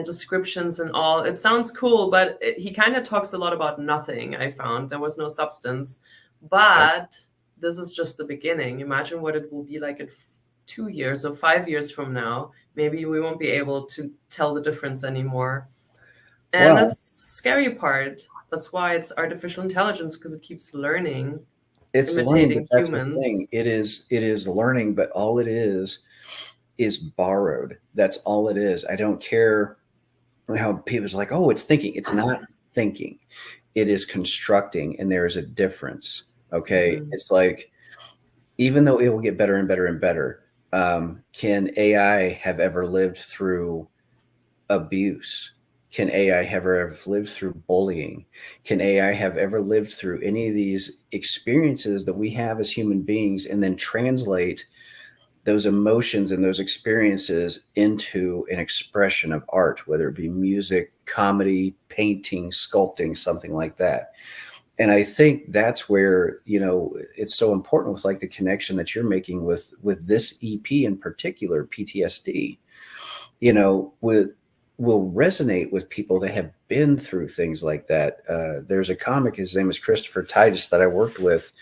descriptions and all, it sounds cool, but he kind of talks a lot about nothing. I found there was no substance, Yep. but this is just the beginning. Imagine what it will be like in 2 years or 5 years from now. Maybe we won't be able to tell the difference anymore, and Well, that's the scary part. That's why it's artificial intelligence, because it keeps learning, it's learning, but imitating that's the thing. humans. It is learning, but all it is borrowed. That's all it is. I don't care how people's like, oh, it's thinking. It's not thinking. It is constructing, and there is a difference. Okay. Mhm. It's like, even though it will get better and better and better, can AI have ever lived through abuse? Can AI have ever lived through bullying? Can AI have ever lived through any of these experiences that we have as human beings and then translate those emotions and those experiences into an expression of art, whether it be music, comedy, painting, sculpting, something like that? And I think that's where, it's so important with like the connection that you're making with this EP in particular, PTSD, with will resonate with people that have been through things like that. There's a comic, his name is Christopher Titus, that I worked with,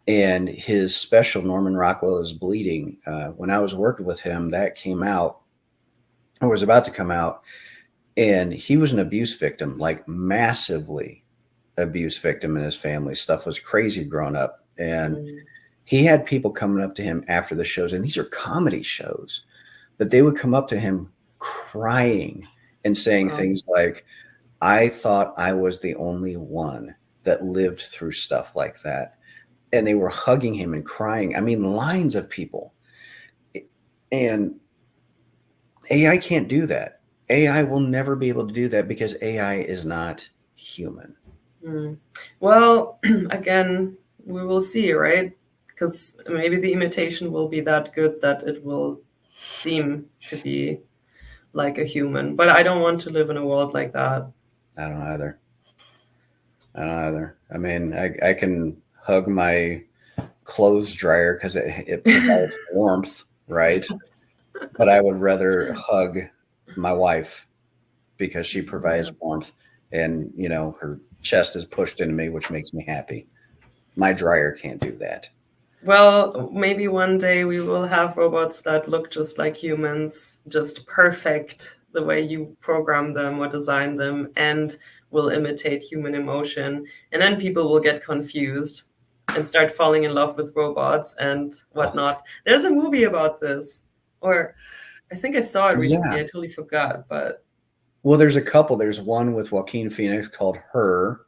and his special, Norman Rockwell is Bleeding. When I was working with him, that came out, or was about to come out, and he was an abuse victim, like massively abuse victim in his family. Stuff was crazy growing up. And Mm. he had people coming up to him after the shows, and these are comedy shows, but they would come up to him crying and saying Wow. things like, I thought I was the only one that lived through stuff like that. And they were hugging him and crying. I mean, lines of people. And AI can't do that. AI will never be able to do that because AI is not human. Mm. Well, again, we will see, right? Because maybe the imitation will be that good that it will seem to be like a human. But I don't want to live in a world like that. I don't either. I don't either. I mean, I can hug my clothes dryer because it provides warmth, right? But I would rather hug my wife because she provides Yeah. warmth, and her chest is pushed into me, which makes me happy. My dryer can't do that. Well, maybe one day we will have robots that look just like humans, just perfect the way you program them or design them, and will imitate human emotion. And then people will get confused and start falling in love with robots and Oh, whatnot. There's a movie about this, or I think I saw it recently. yeah. I totally forgot, but Well, there's a couple. There's one with Joaquin Phoenix called Her,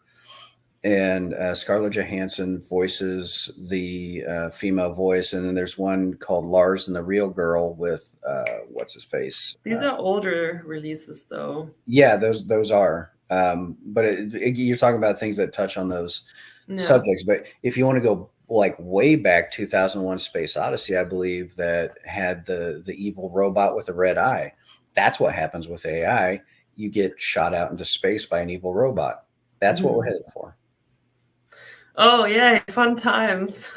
and Scarlett Johansson voices the female voice, and then there's one called Lars and the Real Girl with what's his face. these are older releases, though. Yeah, those are. But you're talking about things that touch on those Yeah. subjects. But if you want to go like way back, 2001: Space Odyssey, I believe that had the evil robot with a red eye. That's what happens with AI. You get shot out into space by an evil robot. That's what we're Mhm. headed for. Oh, yeah, fun times.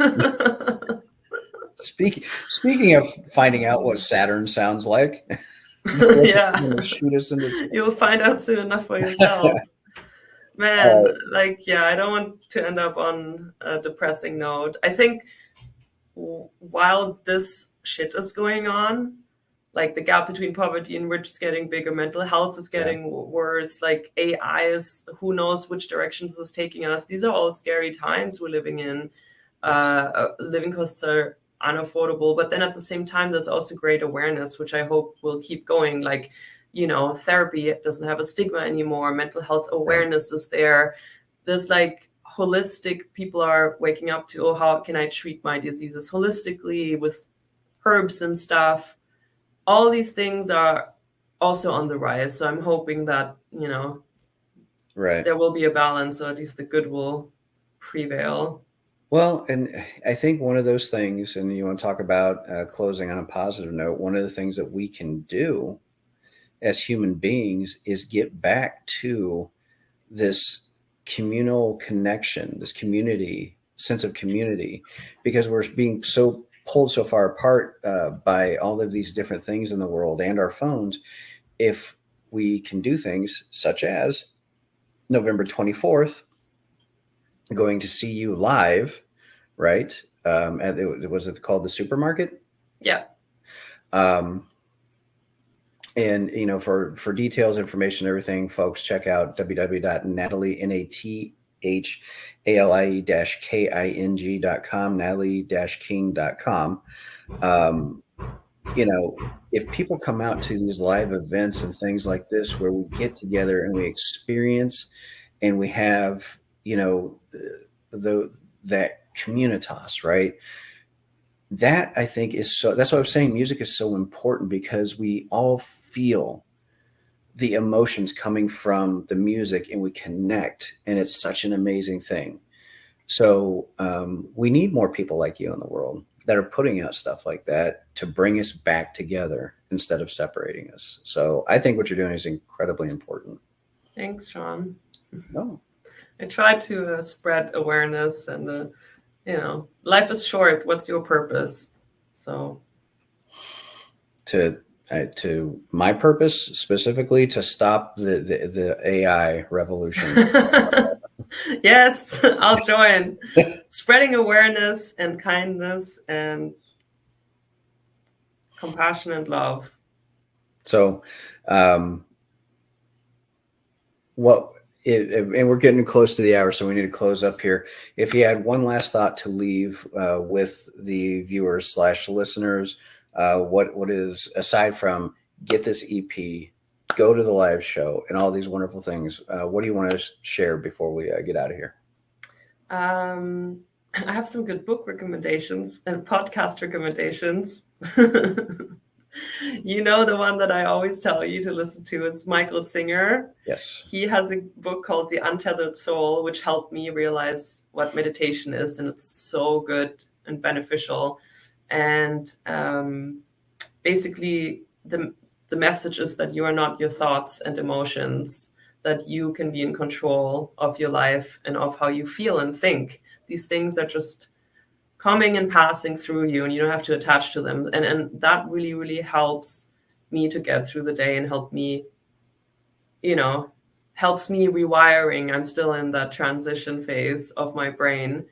Speaking of finding out what Saturn sounds like, you feel like Yeah, you're going to shoot us into you'll find out soon enough for yourself. space? Man, like, yeah, I don't want to end up on a depressing note. I think while this shit is going on, like the gap between poverty and rich is getting bigger, mental health is Yeah. getting worse, like AI is, who knows which direction this is taking us. These are all scary times we're living in. Yes. Living costs are unaffordable, but then at the same time, there's also great awareness, which I hope will keep going. Like, therapy doesn't have a stigma anymore. Mental health Right. awareness is there. There's like holistic, people are waking up to, oh, how can I treat my diseases holistically with herbs and stuff. All these things are also on the rise. So I'm hoping that, Right. there will be a balance, or at least the good will prevail. Well, and I think one of those things, and you want to talk about closing on a positive note, one of the things that we can do as human beings is get back to this communal connection, this community sense of community, because we're being so pulled so far apart by all of these different things in the world and our phones. If we can do things such as November 24th, going to see you live, right? Was it called the supermarket? Yeah. And for details, information, everything, folks, check out www.nathalie-king.com, natalie-king.com. If people come out to these live events and things like this, where we get together and we experience and we have, that communitas, right? That I think is that's what I was saying. Music is so important because we all feel the emotions coming from the music and we connect, and it's such an amazing thing. So we need more people like you in the world that are putting out stuff like that to bring us back together instead of separating us. So I think what you're doing is incredibly important. Thanks, Sean. Oh. I try to spread awareness, and life is short. What's your purpose? So to my purpose specifically, to stop the AI revolution. Yes, I'll join. Spreading awareness and kindness and compassion and love. So and we're getting close to the hour, so we need to close up here. If you had one last thought to leave with the viewers / listeners, what is, aside from get this EP, go to the live show, and all these wonderful things, what do you want to share before we get out of here? I have some good book recommendations and podcast recommendations. The one that I always tell you to listen to is Michael Singer. Yes. He has a book called The Untethered Soul, which helped me realize what meditation is, and it's so good and beneficial. And basically, the message is that you are not your thoughts and emotions, that you can be in control of your life and of how you feel and think. These things are just coming and passing through you, and you don't have to attach to them. And that really, really helps me to get through the day and helps me rewiring. I'm still in that transition phase of my brain.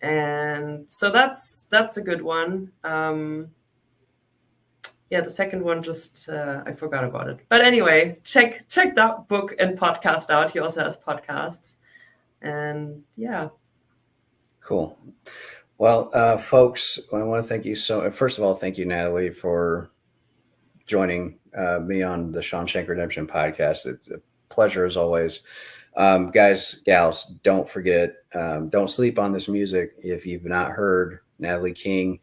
And so that's a good one. The second one, just I forgot about it. But anyway, check that book and podcast out. He also has podcasts. And yeah. Cool. Well, folks, I want to thank you first of all, thank you, Nathalie, for joining me on the Shank Redemption podcast. It's a pleasure as always. Guys, gals, don't forget, don't sleep on this music. If you've not heard Nathalie King,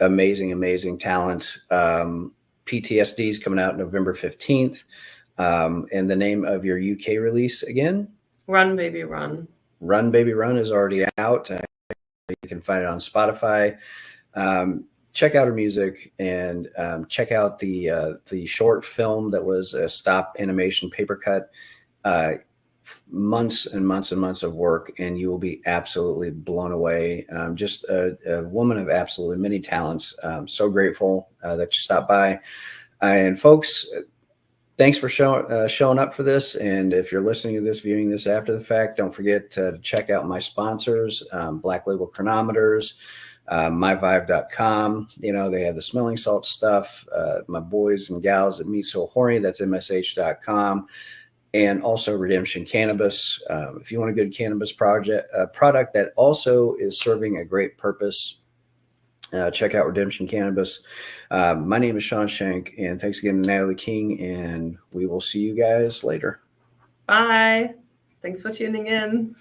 amazing talent. PTSD is coming out November 15th. And the name of your UK release again? Run Baby Run. Run Baby Run is already out. You can find it on Spotify. Check out her music, and check out the short film that was a stop animation paper cut. Months and months and months of work, and you will be absolutely blown away. Just a woman of absolutely many talents. So grateful that you stopped by. And folks, thanks for showing up for this. And if you're listening to this, viewing this after the fact, don't forget to check out my sponsors, Black Label Chronometers, myvibe.com. They have the smelling salt stuff. My boys and gals at Meet So Horny, that's msh.com. And also Redemption Cannabis. If you want a good cannabis product that also is serving a great purpose, check out Redemption Cannabis. My name is Sean Shank, and thanks again to Nathalie King, and we will see you guys later. Bye. Thanks for tuning in.